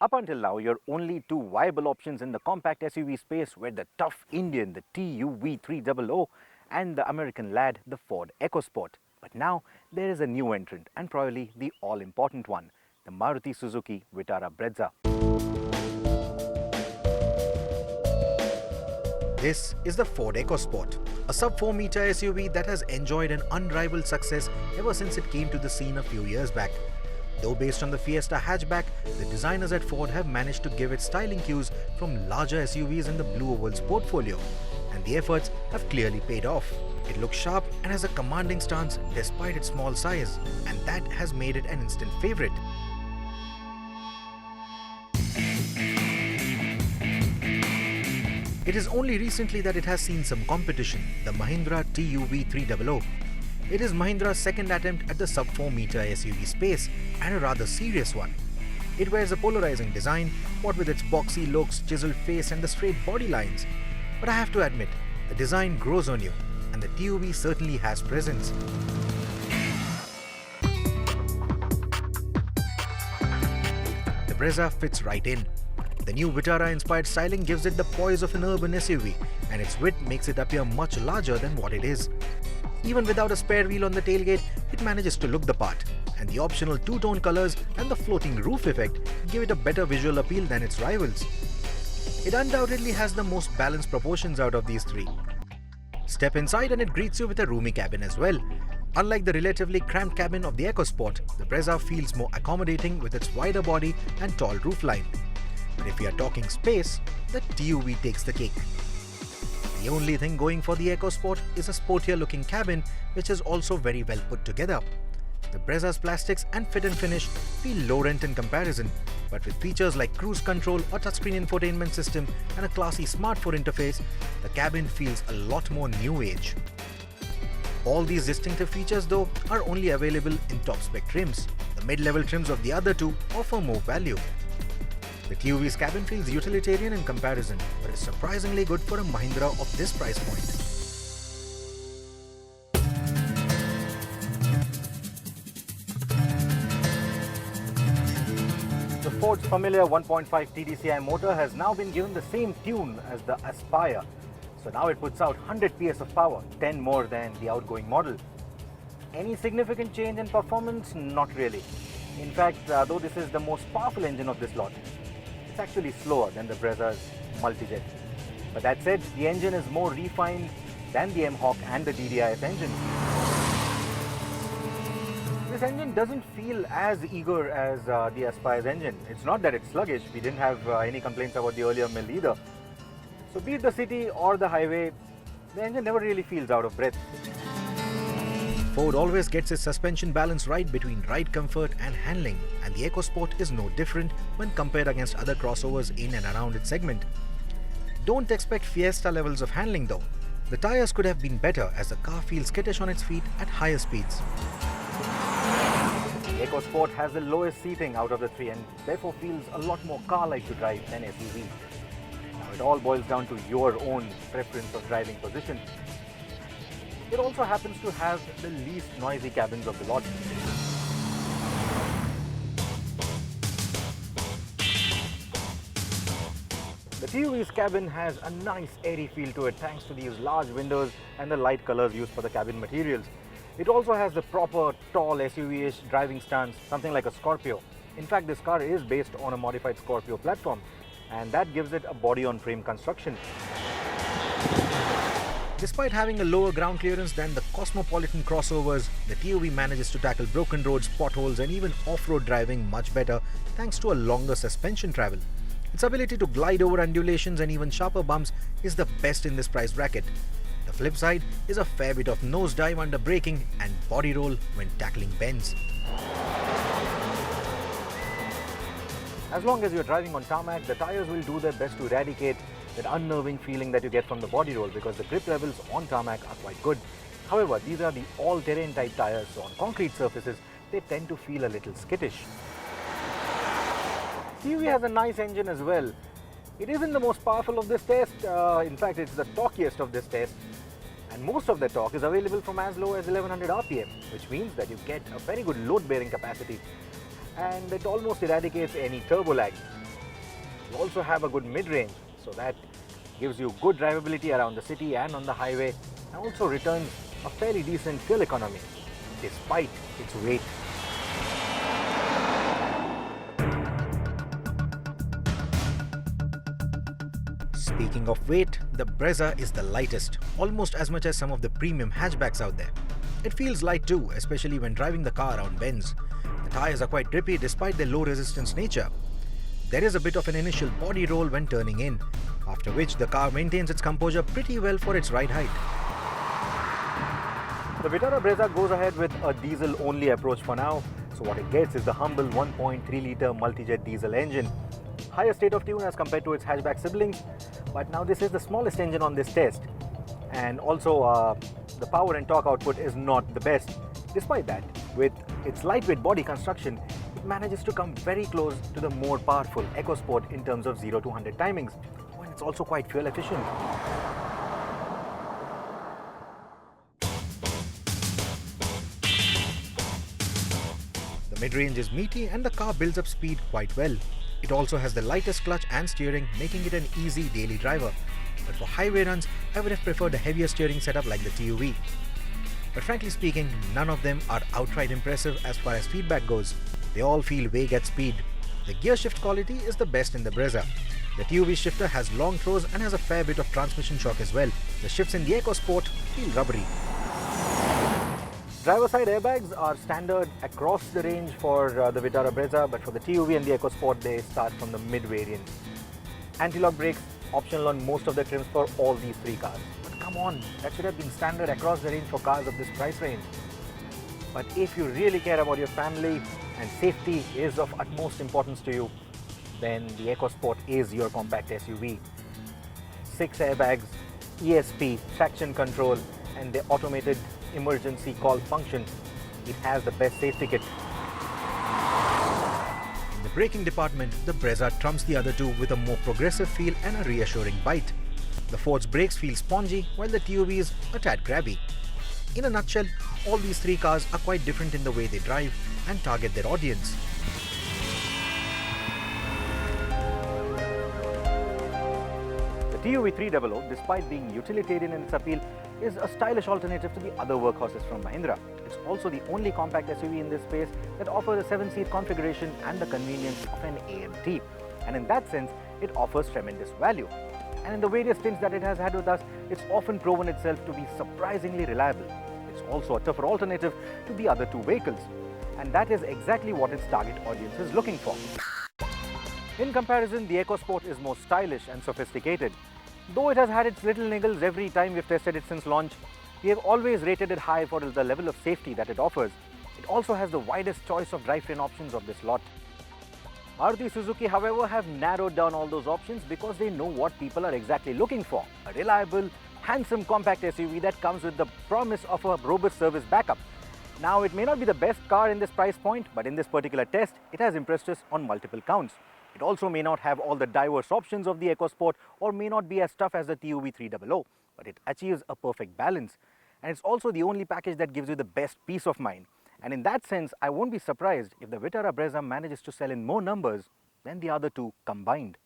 Up until now, your only two viable options in the compact SUV space were the tough Indian, the TUV300, and the American lad, the Ford EcoSport. But now, there is a new entrant, and probably the all-important one, the Maruti Suzuki Vitara Brezza. This is the Ford EcoSport, a sub-4 meter SUV that has enjoyed an unrivaled success ever since it came to the scene a few years back. Though based on the Fiesta hatchback, the designers at Ford have managed to give it styling cues from larger SUVs in the Blue Oval's portfolio, and the efforts have clearly paid off. It looks sharp and has a commanding stance despite its small size, and that has made it an instant favorite. It is only recently that it has seen some competition, the Mahindra TUV300. It is Mahindra's second attempt at the sub-4 meter SUV space, and a rather serious one. It wears a polarizing design, what with its boxy looks, chiseled face and the straight body lines. But I have to admit, the design grows on you, and the TUV certainly has presence. The Brezza fits right in. The new Vitara-inspired styling gives it the poise of an urban SUV, and its width makes it appear much larger than what it is. Even without a spare wheel on the tailgate, it manages to look the part, and the optional two-tone colors and the floating roof effect give it a better visual appeal than its rivals. It undoubtedly has the most balanced proportions out of these three. Step inside and it greets you with a roomy cabin as well. Unlike the relatively cramped cabin of the EcoSport, the Brezza feels more accommodating with its wider body and tall roofline. But if we are talking space, the TUV takes the cake. The only thing going for the EcoSport is a sportier looking cabin, which is also very well put together. The Brezza's plastics and fit and finish feel low rent in comparison, but with features like cruise control, a touchscreen infotainment system and a classy smartphone interface, the cabin feels a lot more new age. All these distinctive features though are only available in top spec trims. The mid-level trims of the other two offer more value. The TUV's cabin feels utilitarian in comparison, but is surprisingly good for a Mahindra of this price point. The Ford's familiar 1.5 TDCi motor has now been given the same tune as the Aspire. So now it puts out 100 PS of power, 10 more than the outgoing model. Any significant change in performance? Not really. In fact, though this is the most powerful engine of this lot, it's actually slower than the Brezza's multi-jet. But that said, the engine is more refined than the M-Hawk and the DDIS engine. This engine doesn't feel as eager as the Aspire's engine. It's not that it's sluggish, we didn't have any complaints about the earlier mill either. So be it the city or the highway, the engine never really feels out of breath. Ford always gets its suspension balance right between ride comfort and handling, and the EcoSport is no different when compared against other crossovers in and around its segment. Don't expect Fiesta levels of handling though. The tires could have been better as the car feels skittish on its feet at higher speeds. The EcoSport has the lowest seating out of the three and therefore feels a lot more car-like to drive than SUV. Now it all boils down to your own preference of driving position. It also happens to have the least noisy cabins of the lot. The TUV's cabin has a nice airy feel to it thanks to these large windows and the light colors used for the cabin materials. It also has the proper tall SUV-ish driving stance, something like a Scorpio. In fact, this car is based on a modified Scorpio platform, and that gives it a body-on-frame construction. Despite having a lower ground clearance than the cosmopolitan crossovers, the TUV manages to tackle broken roads, potholes and even off-road driving much better thanks to a longer suspension travel. Its ability to glide over undulations and even sharper bumps is the best in this price bracket. The flip side is a fair bit of nosedive under braking and body roll when tackling bends. As long as you're driving on tarmac, the tires will do their best to eradicate that unnerving feeling that you get from the body roll because the grip levels on tarmac are quite good. However, these are the all-terrain type tires, so on concrete surfaces, they tend to feel a little skittish. TUV has a nice engine as well. It isn't the most powerful of this test, in fact it's the torquiest of this test, and most of the torque is available from as low as 1100 RPM, which means that you get a very good load bearing capacity and it almost eradicates any turbo lag. You also have a good mid-range, so that gives you good drivability around the city and on the highway, and also returns a fairly decent fuel economy despite its weight. Speaking of weight, the Brezza is the lightest, almost as much as some of the premium hatchbacks out there. It feels light too, especially when driving the car around bends. The tyres are quite grippy despite their low resistance nature. There is a bit of an initial body roll when turning in, after which the car maintains its composure pretty well for its ride height. The Vitara Brezza goes ahead with a diesel-only approach for now, so what it gets is the humble 1.3-litre multi-jet diesel engine. Higher state of tune as compared to its hatchback siblings, but now this is the smallest engine on this test, and also the power and torque output is not the best. Despite that, with its lightweight body construction, it manages to come very close to the more powerful EcoSport in terms of 0 to 100 timings, and it's also quite fuel efficient. The mid-range is meaty and the car builds up speed quite well. It also has the lightest clutch and steering, making it an easy daily driver. But for highway runs, I would have preferred a heavier steering setup like the TUV. But frankly speaking, none of them are outright impressive as far as feedback goes. They all feel vague at speed. The gear shift quality is the best in the Brezza. The TUV shifter has long throws and has a fair bit of transmission shock as well. The shifts in the EcoSport feel rubbery. Driver side airbags are standard across the range for the Vitara Brezza, but for the TUV and the EcoSport they start from the mid-variant. Anti-lock brakes optional on most of the trims for all these three cars. But come on, that should have been standard across the range for cars of this price range. But if you really care about your family and safety is of utmost importance to you, then the EcoSport is your compact SUV. 6 airbags, ESP, traction control, and the automated emergency call function. It has the best safety kit. In the braking department, the Brezza trumps the other two with a more progressive feel and a reassuring bite. The Ford's brakes feel spongy, while the TUV is a tad grabby. In a nutshell, all these three cars are quite different in the way they drive and target their audience. The TUV300, despite being utilitarian in its appeal, is a stylish alternative to the other workhorses from Mahindra. It's also the only compact SUV in this space that offers a 7-seat configuration and the convenience of an AMT. And in that sense, it offers tremendous value. And in the various stints that it has had with us, it's often proven itself to be surprisingly reliable. It's also a tougher alternative to the other two vehicles. And that is exactly what its target audience is looking for. In comparison, the EcoSport is more stylish and sophisticated. Though it has had its little niggles every time we've tested it since launch, we have always rated it high for the level of safety that it offers. It also has the widest choice of drivetrain options of this lot. Maruti Suzuki, however, have narrowed down all those options because they know what people are exactly looking for. A reliable, handsome compact SUV that comes with the promise of a robust service backup. Now, it may not be the best car in this price point, but in this particular test, it has impressed us on multiple counts. It also may not have all the diverse options of the EcoSport or may not be as tough as the TUV300, but it achieves a perfect balance. And it's also the only package that gives you the best peace of mind. And in that sense, I won't be surprised if the Vitara Brezza manages to sell in more numbers than the other two combined.